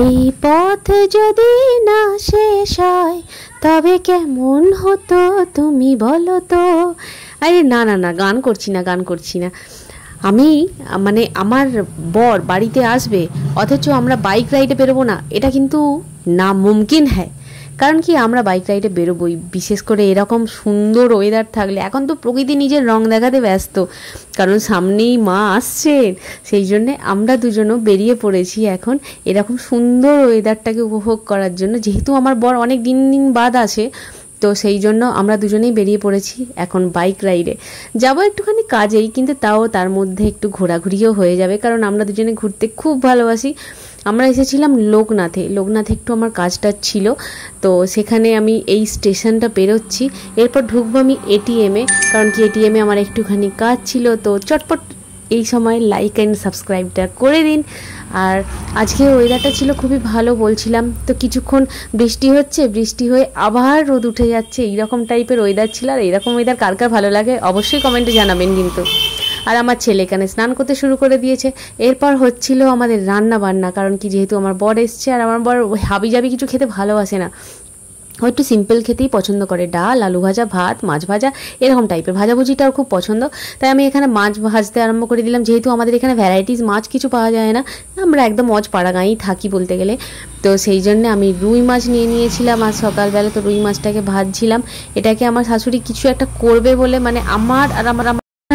এই পথ যদি না শেষ হয় তবে কেমন হতো তুমি বলো তো। আরে না না না, গান করছি না। আমি মানে আমার বর বাড়িতে আসবে অথচ আমরা বাইক রাইডে বেরোবো না, এটা কিন্তু না মুমকিন হ্যাঁ। কারণ কি আমরা বাইক রাইডে বেরোবোই, বিশেষ করে এরকম সুন্দর ওয়েদার থাকলে। এখন তো প্রকৃতি নিজের রং দেখাতে ব্যস্ত, কারণ সামনেই মা আসছেন, সেই জন্যে আমরা দুজনও বেরিয়ে পড়েছি এখন এরকম সুন্দর ওয়েদারটাকে উপভোগ করার জন্য। যেহেতু আমার বর অনেক দিন বাদ আসে, তো সেই জন্য আমরা দুজনেই বেরিয়ে পড়েছি এখন বাইক রাইডে। যাবো একটুখানি কাজেই, কিন্তু তাও তার মধ্যে একটু ঘোরাঘুরিও হয়ে যাবে, কারণ আমরা দুজনে ঘুরতে খুব ভালোবাসি। আমরা এসেছিলাম লোকনাথে একটু আমার কাজটা ছিল, তো সেখানে আমি এই স্টেশনটা পেরোচ্ছি, এরপর ঢুকবো আমি এটিএমে, কারণ কি এটিএমে আমার একটুখানি কাজ ছিল। তো চটপট এই সময় লাইক অ্যান্ড সাবস্ক্রাইবটা করে দিন। আর আজকে ওয়েদারটা ছিল খুবই ভালো বলছিলাম, তো কিছুক্ষণ বৃষ্টি হচ্ছে, বৃষ্টি হয়ে আবার রোদ উঠে যাচ্ছে, এইরকম টাইপের ওয়েদার ছিল। আর এইরকম ওয়েদার কার কার ভালো লাগে অবশ্যই কমেন্টে জানাবেন কিন্তু। আর আমার ছেলে এখানে স্নান করতে শুরু করে দিয়েছে। এরপর হচ্ছিল আমাদের রান্না বান্না, কারণ কি যেহেতু আমার বর এসছে, আর আমার বর হাবি জাবি কিছু খেতে ভালোবাসে না, ও একটু সিম্পল খেতেই পছন্দ করে, ডাল, আলু ভাজা, ভাত, মাছ ভাজা, এরকম টাইপের। ভাজাভুজিটাও খুব পছন্দ, তাই আমি এখানে মাছ ভাজতে আরম্ভ করে দিলাম। যেহেতু আমাদের এখানে ভ্যারাইটিস মাছ কিছু পাওয়া যায় না, আমরা একদম পাড়াগাঁয়েই থাকি বলতে গেলে, তো সেই জন্য আমি রুই মাছ নিয়ে নিয়েছিলাম আজ সকালবেলা। তো রুই মাছটাকে ভাজছিলাম, এটাকে আমার শাশুড়ি কিছু একটা করবে বলে, মানে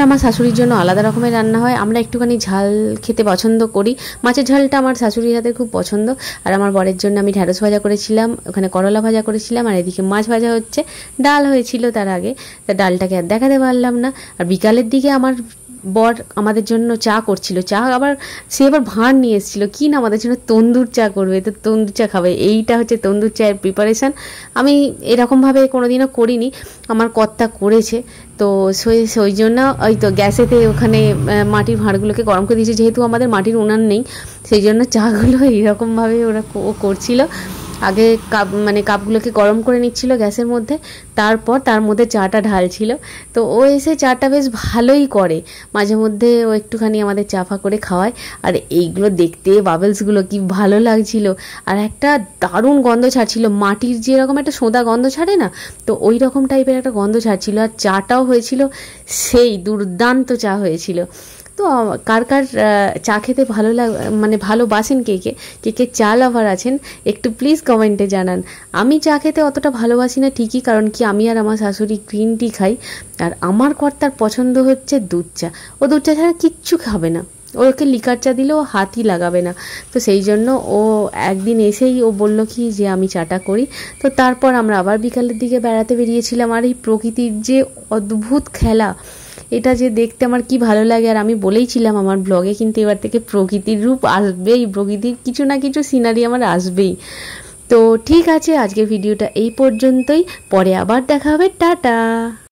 আমার শাশুড়ির জন্য আলাদা রকমের রান্না হয়। আমরা একটুখানি ঝাল খেতে পছন্দ করি, মাছের ঝালটা আমার শাশুড়ির হাতে খুব পছন্দ। আর আমার বরের জন্য আমি ঢ্যাঁড়স ভাজা করেছিলাম, ওখানে করলা ভাজা করেছিলাম, আর এদিকে মাছ ভাজা হচ্ছে। ডাল হয়েছিল তার আগে, তা ডালটাকে আর দেখাতে পারলাম না। আর বিকালের দিকে আমার বর আমাদের জন্য চা করছিল, চা আবার সে আবার ভাঁড় নিয়ে এসেছিলো, কি না আমাদের জন্য তন্দুর চা করবে, তো তন্দুর চা খাবে। এইটা হচ্ছে তন্দুর চায়ের প্রিপারেশান। আমি এরকমভাবে কোনোদিনও করিনি, আমার কর্তা করেছে। তো সেই জন্য ওই তো গ্যাসেতে ওখানে মাটির ভাঁড়গুলোকে গরম করে দিয়েছে, যেহেতু আমাদের মাটির উনান নেই, সেই জন্য চাগুলো এইরকমভাবে ওরা করছিল। আগে কাপগুলোকে গরম করে নিচ্ছিল গ্যাসের মধ্যে, তারপর তার মধ্যে চাটা ঢালছিল। তো ও এসে চাটা বেশ ভালোই করে, মাঝে মধ্যে ও একটুখানি আমাদের চাফা করে খাওয়ায়। আর এইগুলো দেখতে বাবেলসগুলো কি ভালো লাগছিল, আর একটা দারুণ গন্ধ ছাড়ছিল, মাটির যেরকম একটা সোঁদা গন্ধ ছাড়ে না, তো ওই রকম টাইপের একটা গন্ধ ছাড়ছিল। আর চাটাও হয়েছিল সেই দুর্দান্ত চা হয়েছিল। তো কার কার চা খেতে ভালো ভালোবাসেন, কে চা লাভার আছেন, একটু প্লিজ কমেন্টে জানান। আমি চা খেতে অতটা ভালোবাসি না ঠিকই, কারণ কি আমি আর আমার শাশুড়ি গ্রিন টি খাই, আর আমার কর্তার পছন্দ হচ্ছে দুধ চা। ও দুধ চা ছাড়া কিচ্ছু খাবে না, ওকে লিকার চা দিলেও হাতই লাগাবে না। তো সেই জন্য ও একদিন এসেই ও বলল কি যে আমি চাটা করি। তো তারপর আমরা আবার বিকালের দিকে বেড়াতে বেরিয়েছিলাম। আর এই প্রকৃতির যে অদ্ভুত খেলা, এটা যে দেখতে আমার কি ভালো লাগে। আর আমি বলেইছিলাম আমার ব্লগে, কিন্তু এবার থেকে প্রকৃতির রূপ আসবেই, প্রকৃতির কিছু না কিছু সিনারি আমার আসবেই। তো ঠিক আছে, আজকের ভিডিওটা এই পর্যন্তই, পরে আবার দেখা হবে, টাটা।